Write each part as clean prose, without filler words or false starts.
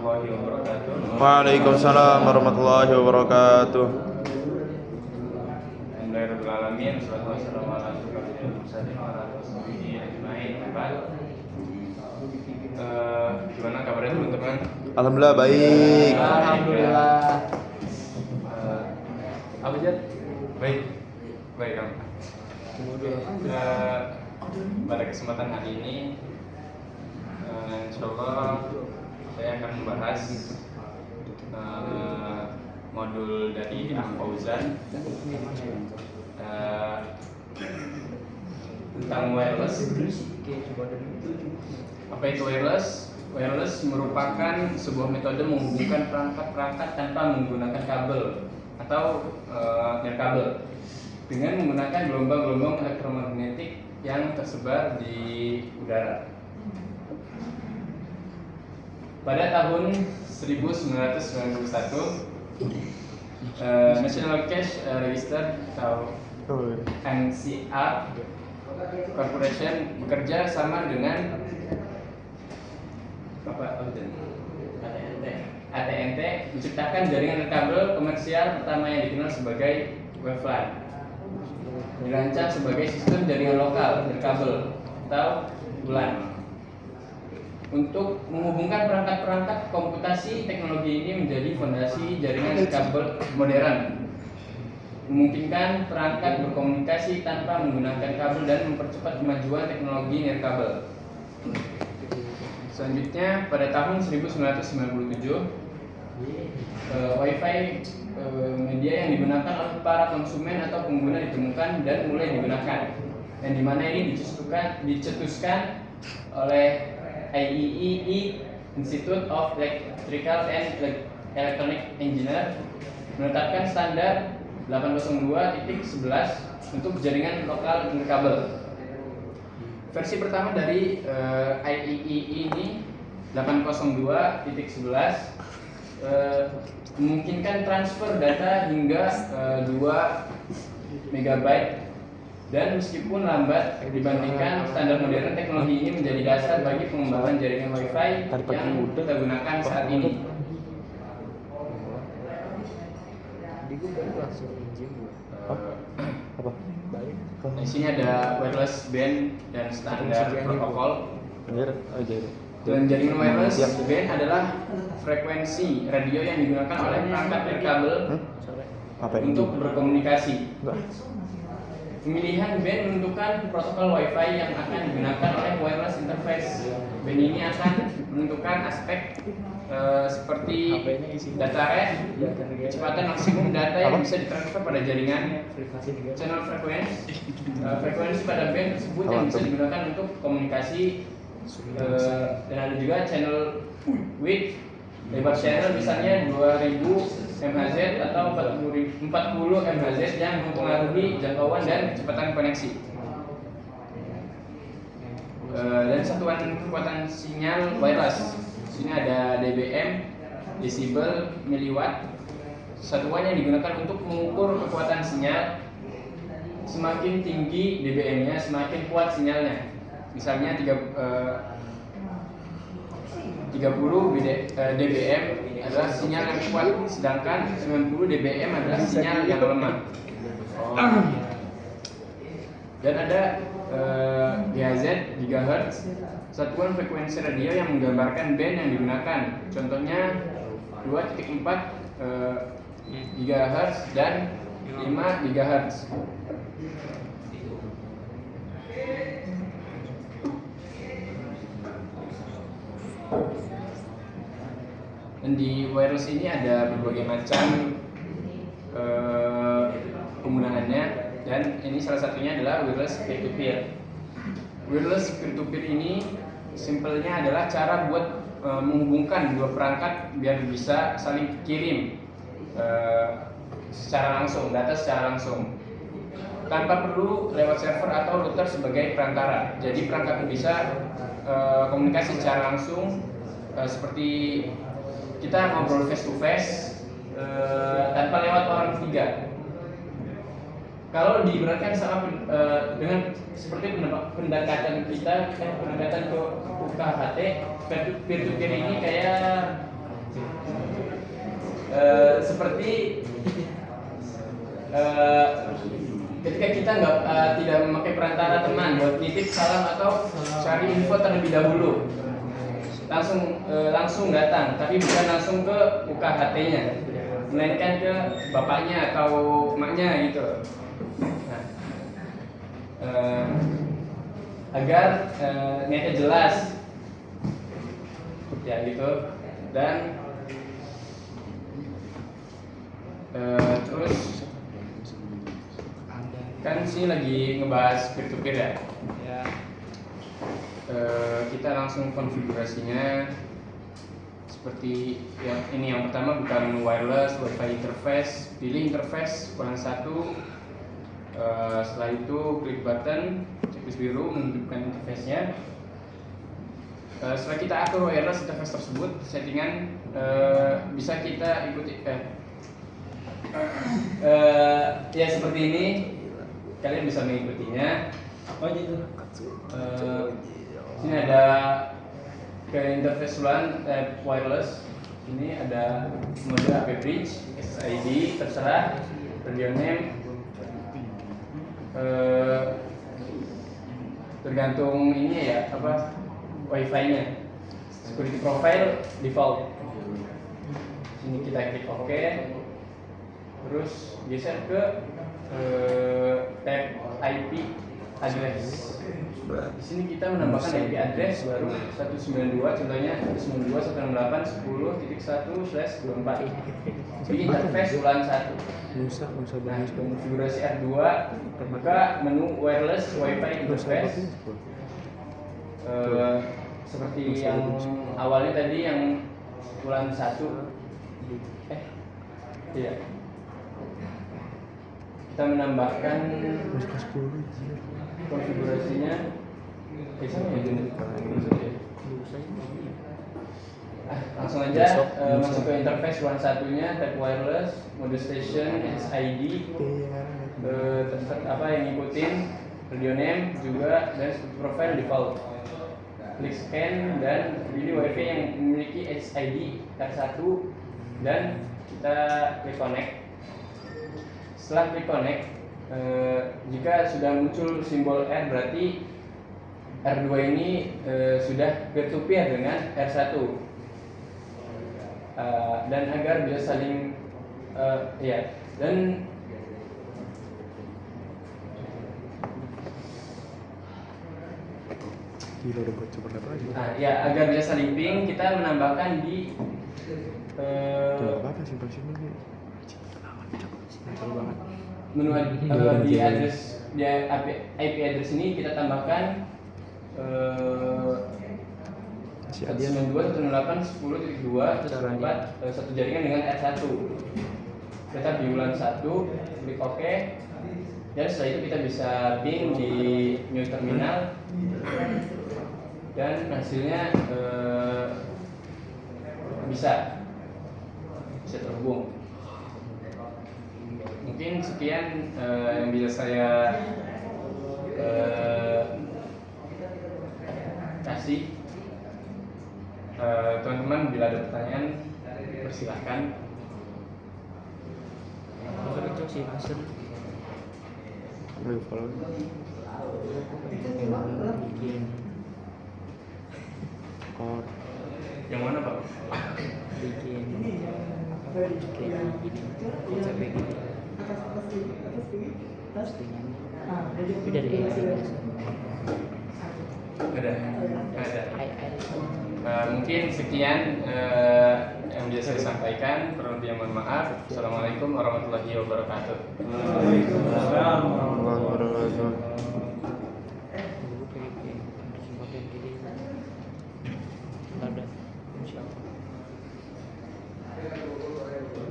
warahmatullahi wabarakatuh. Waalaikumsalam warahmatullahi wabarakatuh. Alhamdulillahirrahmanirrahim. Wassalamualaikum warahmatullahi wabarakatuh. Gimana kabarnya teman-teman? Alhamdulillah baik. Alhamdulillah. Apa aja? Baik. Baik Kang. Pada kesempatan hari ini, insyaallah saya akan membahas modul dari Fauzan tentang wireless. Apa itu wireless? Wireless merupakan sebuah metode menghubungkan perangkat-perangkat tanpa menggunakan kabel atau nirkabel dengan menggunakan gelombang-gelombang elektromagnetik yang tersebar di udara. Pada tahun 1991, National Cash Register atau NCR Corporation bekerja sama dengan AT&T menciptakan jaringan kabel komersial pertama yang dikenal sebagai Waveline. Dirancang sebagai sistem jaringan lokal kabel atau WLAN. Untuk menghubungkan perangkat-perangkat komputasi, teknologi ini menjadi fondasi jaringan kabel modern, memungkinkan perangkat berkomunikasi tanpa menggunakan kabel dan mempercepat kemajuan teknologi nirkabel. Selanjutnya, pada tahun 1997, WiFi media yang digunakan oleh para konsumen atau pengguna ditemukan dan mulai digunakan, dan di mana ini dicetuskan oleh IEEE Institute of Electrical and Electronic Engineer menetapkan standar 802.11 untuk jaringan lokal nirkabel. Versi pertama dari IEEE ini 802.11 memungkinkan transfer data hingga 2 MB, dan meskipun lambat dibandingkan standar modern, teknologi ini menjadi dasar bagi pengembangan jaringan WiFi yang kita gunakan saat ini. Di sini ada wireless band dan standar protokol. Dan jaringan wireless band adalah frekuensi radio yang digunakan oleh perangkat nirkabel untuk berkomunikasi. Pemilihan band menentukan protokol WiFi yang akan digunakan oleh wireless interface. Band ini akan menentukan aspek seperti data rate, kecepatan maksimum data yang bisa ditransfer pada jaringan, channel frekuensi pada band tersebut yang bisa digunakan untuk komunikasi, dan ada juga channel width, lebar channel misalnya 2000 MHz atau 40 MHz yang mempengaruhi jangkauan dan kecepatan koneksi. Dan satuan kekuatan sinyal wireless. Di sini ada dBm, desibel, miliwatt. Satuan yang digunakan untuk mengukur kekuatan sinyal. Semakin tinggi dBm-nya, semakin kuat sinyalnya. Misalnya 30 dBm adalah sinyal yang kuat, sedangkan 90 dBm adalah sinyal yang lemah. Dan ada GHz, gigahertz, satuan frekuensi radio yang menggambarkan band yang digunakan. Contohnya 2.4 GHz dan 5 GHz. Dan di wireless ini ada berbagai macam penggunaannya, dan ini salah satunya adalah wireless peer-to-peer. Wireless peer-to-peer ini simpelnya adalah cara buat menghubungkan dua perangkat biar bisa saling kirim secara langsung, data secara langsung, tanpa perlu lewat server atau router sebagai perantara. Jadi perangkat bisa komunikasi secara langsung, seperti kita ngobrol face to face tanpa lewat orang ketiga. Kalau diibaratkan sama dengan seperti pendekatan kita, pendekatan ke UKHT, peer to peer ini kayak seperti ketika kita tidak memakai perantara teman buat titip salam atau cari info terlebih dahulu, langsung datang, tapi bukan langsung ke UKHT-nya, melainkan ke bapaknya atau emaknya gitu. Nah, agar niatnya jelas, ya gitu. Dan terus kan sih lagi ngebahas peer-to-peer ya. Kita langsung konfigurasinya seperti yang pertama, bukan wireless wifi interface. Pilih interface ukuran 1. Setelah itu klik button checklist biru menunjukkan interface-nya. Setelah kita atur wireless interface tersebut, settingan bisa kita ikuti. Ya seperti ini, kalian bisa mengikutinya. Apa aja itu? Sini ada ke interface wireless. Ini ada mode AP bridge, SSID, terserah, radio name, tergantung ini ya, apa wifi-nya. Security profile default. Sini kita klik OK. Terus geser ke tab IP address. Di sini kita menambahkan IP address baru 192, contohnya 192.168.10.1/24. Di interface ulang 1. Nah, konfigurasi R2, buka menu wireless wifi interface. Seperti yang awalnya tadi yang ulang 1. Iya. Kita menambahkan konfigurasinya langsung aja masuk ke interface ulang satunya, tab wireless, mode station, SID, apa yang ngikutin, radio name juga, dan profile default. Klik scan dan pilih wifi yang memiliki SID R1 dan kita klik connect. Setelah klik connect, jika sudah muncul simbol R, berarti R2 ini sudah peer-to-peer dengan R1. Dan agar bisa saling dan agar bisa saling ping, kita menambahkan di menu di address di IP address ini kita tambahkan 192.168.10.2 satu jaringan dengan R1. Kita biulan 1, klik OK, dan setelah itu kita bisa ping di new terminal dan hasilnya bisa terhubung. Mungkin sekian yang bisa saya kasih. Teman-teman, bila ada pertanyaan persilahkan. Yang mana Pak? Bikin kayak gini, sampai gini. Tapi dari Ada. Mungkin sekian yang bisa saya sampaikan. Kurang lebih mohon maaf. Assalamualaikum warahmatullahi wabarakatuh. Waalaikumsalam warahmatullahi wabarakatuh.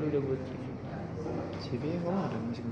Udah buat CV kok ada masih